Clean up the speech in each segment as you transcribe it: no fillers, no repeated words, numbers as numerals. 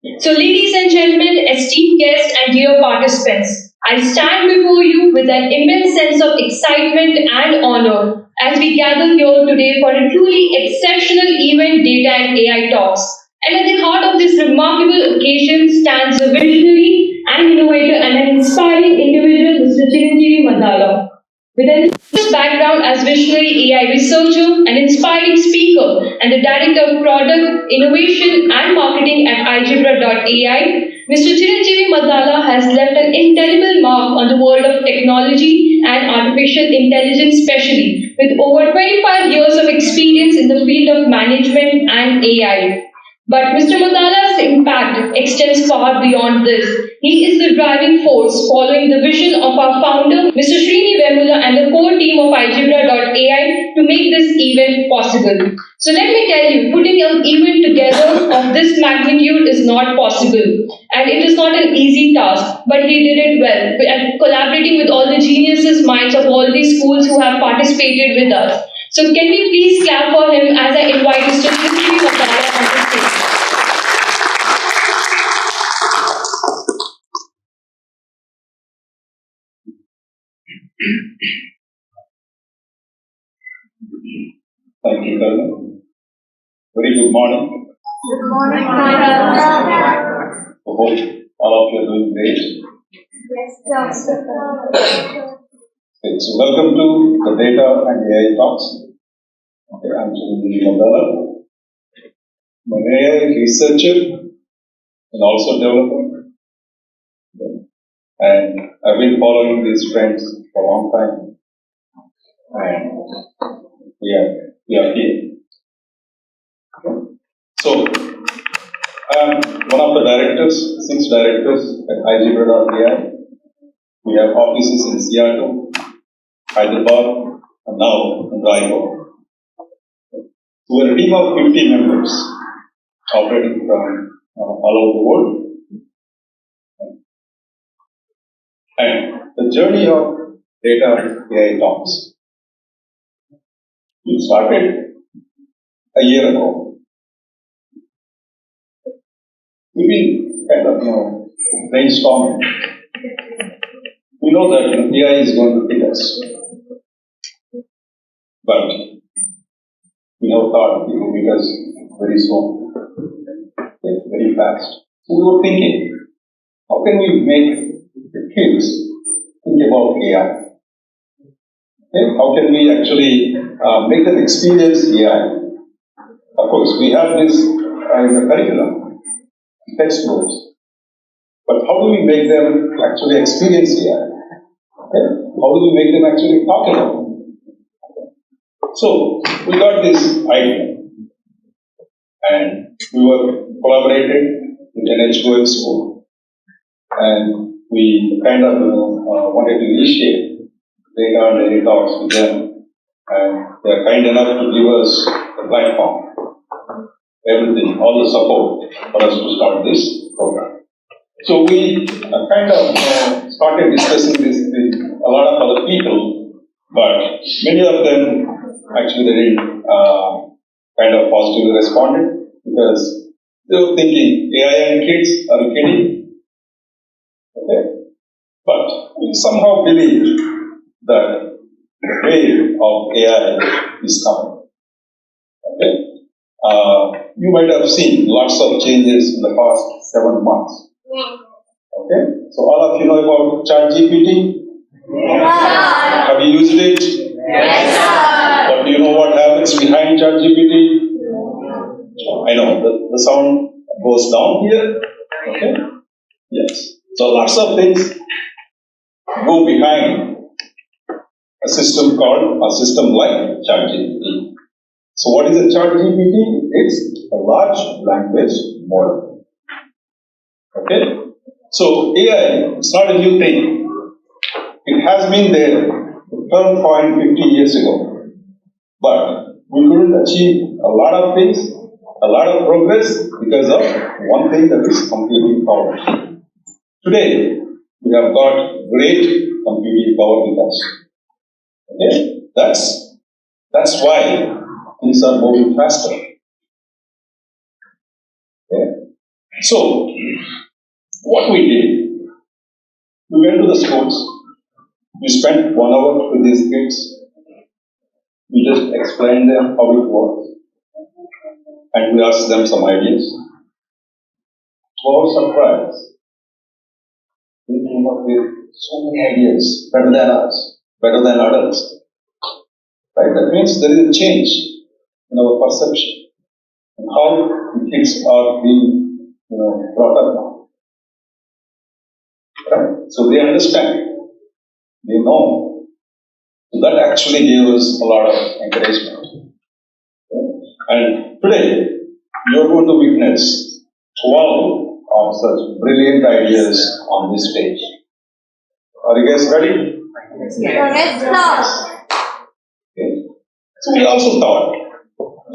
So, ladies and gentlemen, esteemed guests, and dear participants, I stand before you with an immense sense of excitement and honor as we gather here today for a truly exceptional event, Data and AI Talks. And at the heart of this remarkable occasion stands a visionary and innovator and an inspiring individual, Mr. Chiranjeevi Maddala. With an immense background as visionary AI researcher, an inspiring speaker, and the director of product innovation and marketing at igebra.ai, Mr. Chiranjeevi Maddala has left an indelible mark on the world of technology and artificial intelligence, especially with over 25 years of experience in the field of management and AI. But Mr. Maddala's impact extends far beyond this. He is the driving force following the vision of our founder, Mr. Srini Vemula, and the core team of igebra.ai to make this event possible. So let me tell you, putting an event together of this magnitude is not possible. And it is not an easy task, but he did it well, and collaborating with all the geniuses minds of all these schools who have participated with us. So can we please clap for him as I invite Mr. Srini Maddala on the stage. Thank you, Karan. Very good morning. Good morning. I hope all of you are doing great. Yes, sir. Okay, so welcome to the Data and AI Talks. Okay, I'm Chiranjeevi Maddala. I'm an AI researcher and also developer. Okay. And I've been following these trends for a long time. And we are here. Okay. So, I'm one of the directors, 6 directors at igebra.ai. We have offices in Seattle, Hyderabad, and now in Raipur. We're a team of 50 members operating from all over the world. And the journey of Data AI Talks, we started a year ago. We've been kind of, brainstorming. We know that AI is going to hit us, but we never thought it would hit us very soon, very fast. So we were thinking, how can we make the kids think about AI? Okay? How can we actually make them experience AI? Of course, we have this in the curriculum, textbooks, but how do we make them actually experience AI? Okay? How do we make them actually talk about it? So we got this idea, and we were collaborated with an HGO school, and we kind of wanted to initiate Data and AI Talks with them, and they are kind enough to give us the platform, everything, all the support for us to start this program. So we kind of started discussing this with a lot of other people, but many of them actually they didn't kind of positively responded because they were thinking AI and kids are you kidding? Okay. But we somehow believe that the wave of AI is coming. Okay. You might have seen lots of changes in the past 7 months. Okay. So all of you know about ChatGPT? Yes, Have you used it? Yes, sir. But do you know what happens behind ChatGPT? I know the sound goes down here. Okay. Yes. So lots of things go behind a system like ChatGPT. So what is a ChatGPT? It's a large language model. Okay? So AI is not a new thing. It has been there, the turn point 50 years ago. But we couldn't achieve a lot of things, a lot of progress because of one thing, that is computing power. Today, we have got great computing power with us. Okay? That's why things are moving faster. Okay? So, what we did, we went to the schools, we spent 1 hour with these kids, we just explained them how it works, and we asked them some ideas. To our surprise, they came up with so many ideas, better than us, better than adults. Right? That means there is a change in our perception and how the kids are being, brought up now. Right? So they understand, they know. So that actually gave us a lot of encouragement. And today, you are going to witness 12 of such brilliant ideas on this stage. Are you guys ready? Yes, sir. Okay. So we also thought,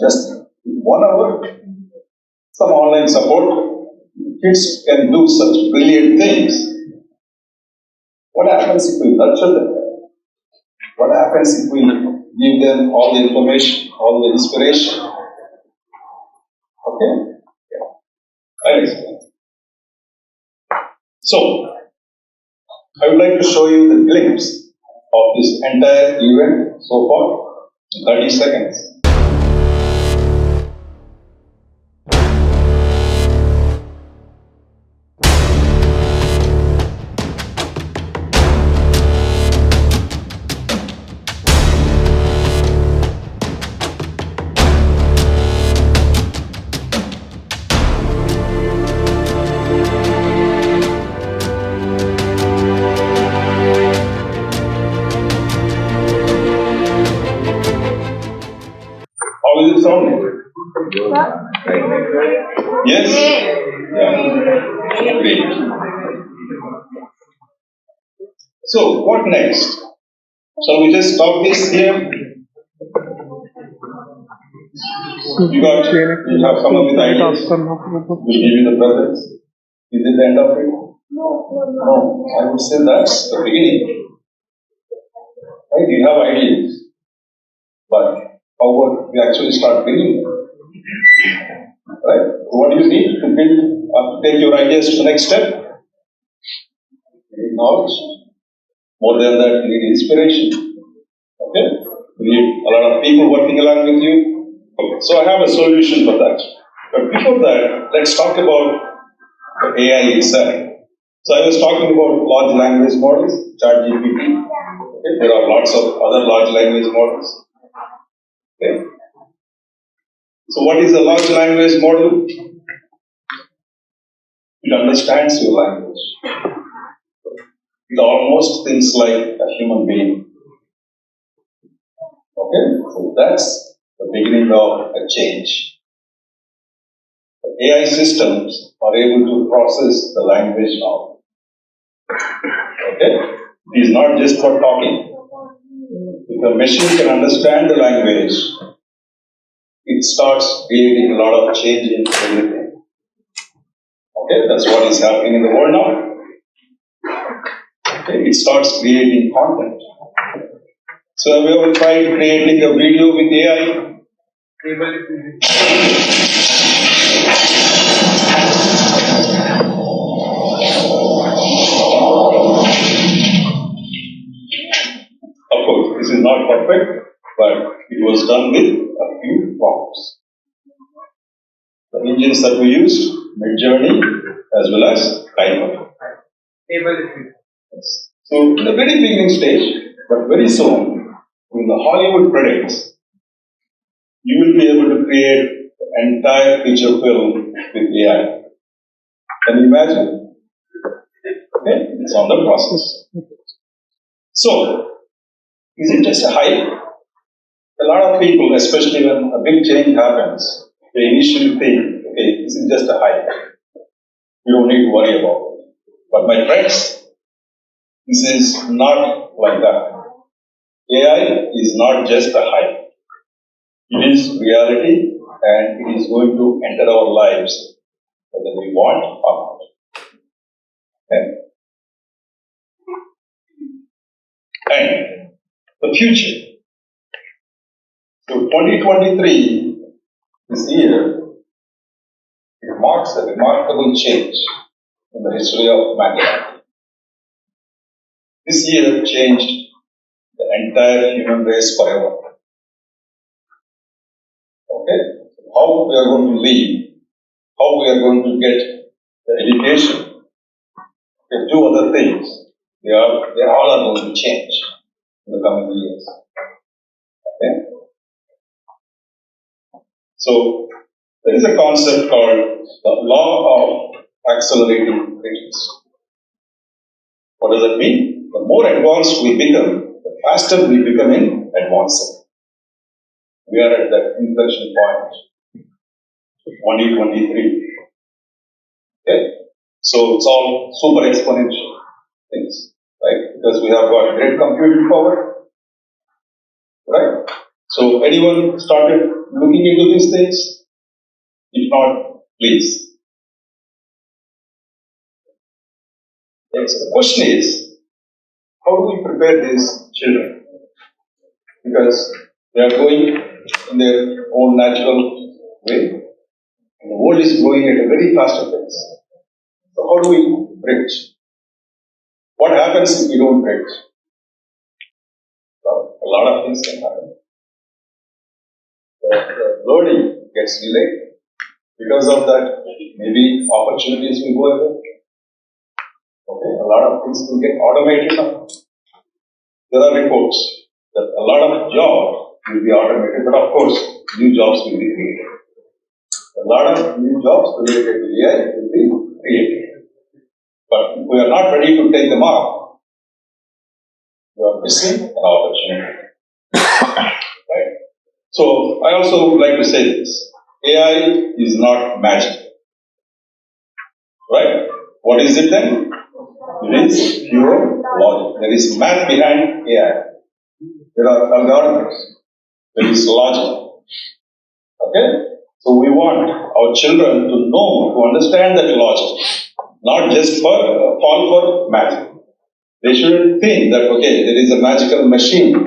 just 1 hour, some online support, kids can do such brilliant things. What happens if we nurture them? What happens if we give them all the information, all the inspiration? Okay? I'll explain. So, I would like to show you the glimpse of this entire event so far in 30 seconds. How is it sounding? Yes? Yeah. Great. So, what next? Shall we just stop this here? You have someone with ideas? We'll give you the presents. Is it the end of it? No. I would say that's the beginning. Right? You have ideas. But how about we actually start building? Right? What do you need to build, take your ideas to the next step? You need knowledge. More than that, you need inspiration. Okay? You need a lot of people working along with you. Okay. So I have a solution for that. But before that, let's talk about the AI itself. So I was talking about large language models, Chiranjeevi. Okay? There are lots of other large language models. Okay? So what is a large language model? It understands your language. It almost thinks like a human being. Okay? So that's the beginning of a change. The AI systems are able to process the language now. Okay? It is not just for talking. If a machine can understand the language, it starts creating a lot of change in everything. Okay? That's what is happening in the world now. Okay? It starts creating content. So have you ever tried creating a video with AI? Of course, this is not perfect, but it was done with a few prompts. The engines that we used, Midjourney as well as Keynote. So in the very beginning stage, but very soon, when the Hollywood predicts, you will be able to create the entire feature film with AI. Can you imagine? Okay, it's on the process. So, is it just a hype? A lot of people, especially when a big change happens, they initially think, okay, this is just a hype. You don't need to worry about it. But my friends, this is not like that. AI is not just a hype. It is reality and it is going to enter our lives whether we want or not. Okay? And the future. So 2023, this year, It marks a remarkable change in the history of mankind. This year changed the entire human race forever. Okay? How we are going to live, how we are going to get the education, to do other things, they all are going to change in the coming years. Okay? So, there is a concept called the law of accelerating readiness. What does that mean? The more advanced we become, the faster we become in advancing. We are at that inflection point, 2023. Okay? So it's all super exponential things, right? Because we have got great computing power, right? So anyone started looking into these things? If not, please. Okay, so the question is, how do we prepare these children? Because they are going in their own natural way. And the world is growing at a very faster pace. So how do we bridge? What happens if we don't bridge? Well, a lot of things can happen. The learning gets delayed. Because of that, maybe opportunities will go away. Okay, a lot of things will get automated now. There are reports that a lot of jobs will be automated, but of course, new jobs will be created. A lot of new jobs related to AI will be created. But if we are not ready to take them up, we are missing an opportunity. Right? So, I also would like to say this. AI is not magic. Right? What is it then? It is pure logic. There is math behind AI. There are algorithms. There is logic. Okay? So we want our children to know, to understand that logic, not just fall for magic. They shouldn't think that, okay, there is a magical machine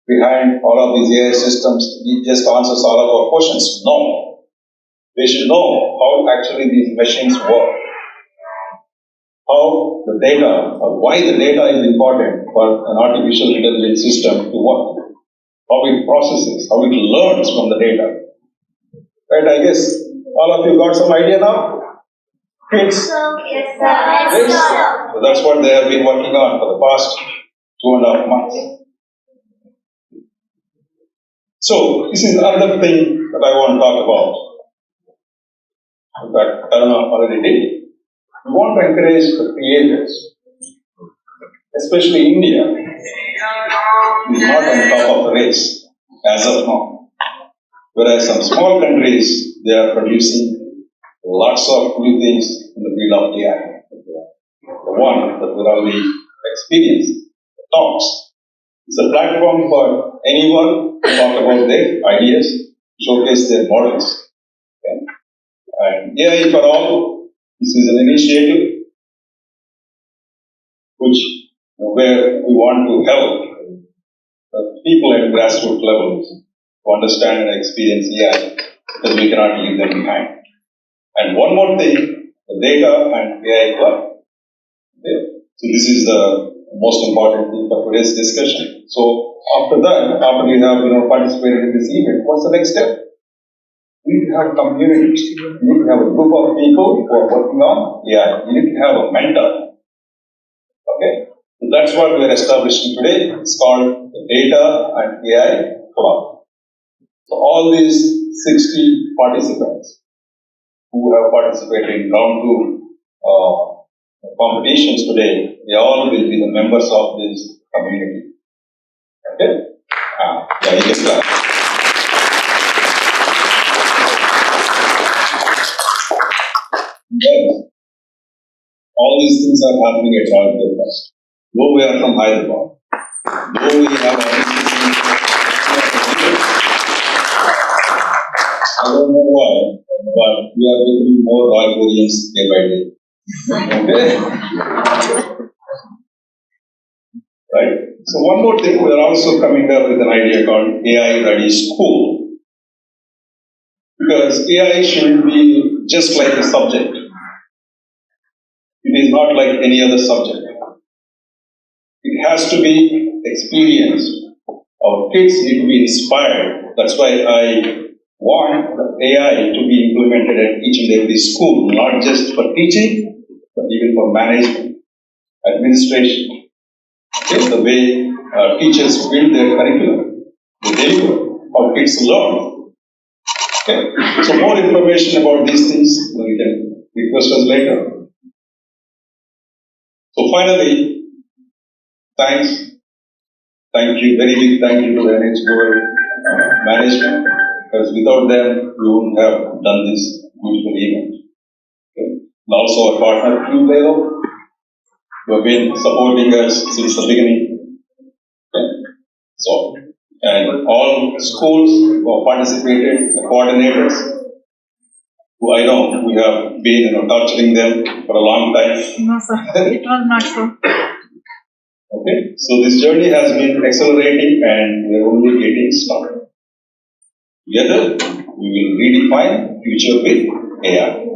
behind all of these AI systems, it just answers all of our questions. No. They should know how actually these machines work, how the data, or why the data is important for an artificial intelligence system to work, how it processes, how it learns from the data. Right, I guess all of you got some idea now? Kids? Yes, sir. Yes? So that's what they have been working on for the past 2.5 months. So, this is another thing that I want to talk about. In fact, Taruna already did. We want to encourage the creators, especially India, is not on top of the race as of now. Whereas some small countries, they are producing lots of new things in the field of AI. The one that we already experienced, Talks, is a platform for anyone to talk about their ideas, showcase their models. Okay? And AI for All, this is an initiative which where we want to help people at grassroots levels to understand and experience AI, because we cannot leave them behind. And one more thing, the data and AI club. Okay? So this is the most important thing for today's discussion. So after that, after you have participated in this event, what's the next step? You need to have a community. You need to have a group of people who are working on AI. You need to have a mentor. Okay? So that's what we are establishing today. It's called the Data and AI Club. So all these 60 participants who have participated in round 2 competitions today, they all will be the members of this community. Okay? Yeah, you can start. Okay. All these things are happening at Raipur first. Though we are from Hyderabad, though we have offices in I don't know why, but we are becoming more Raipurians day by day. Okay? Right? So one more thing, we are also coming up with an idea called AI Ready School. Because AI shouldn't be just like a subject. It is not like any other subject. It has to be experienced. Our kids need to be inspired. That's why I want the AI to be implemented at each and every school, not just for teaching, but even for management, administration. Okay, the way teachers build their curriculum, they deliver, how kids learn. Okay, so more information about these things, you can request us later. So finally, thanks. Thank you, very big thank you to the NHGO management, because without them, we wouldn't have done this beautiful event. Okay. And also our partner, Q, who have been supporting us since the beginning. Okay. So, and all schools who have participated, the coordinators, who I know we have been torturing them for a long time. No, sir. It was not so. Okay, so this journey has been accelerating and we are only getting started. Together, we will redefine future with AI.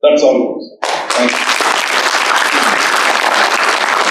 That's all. Thank you.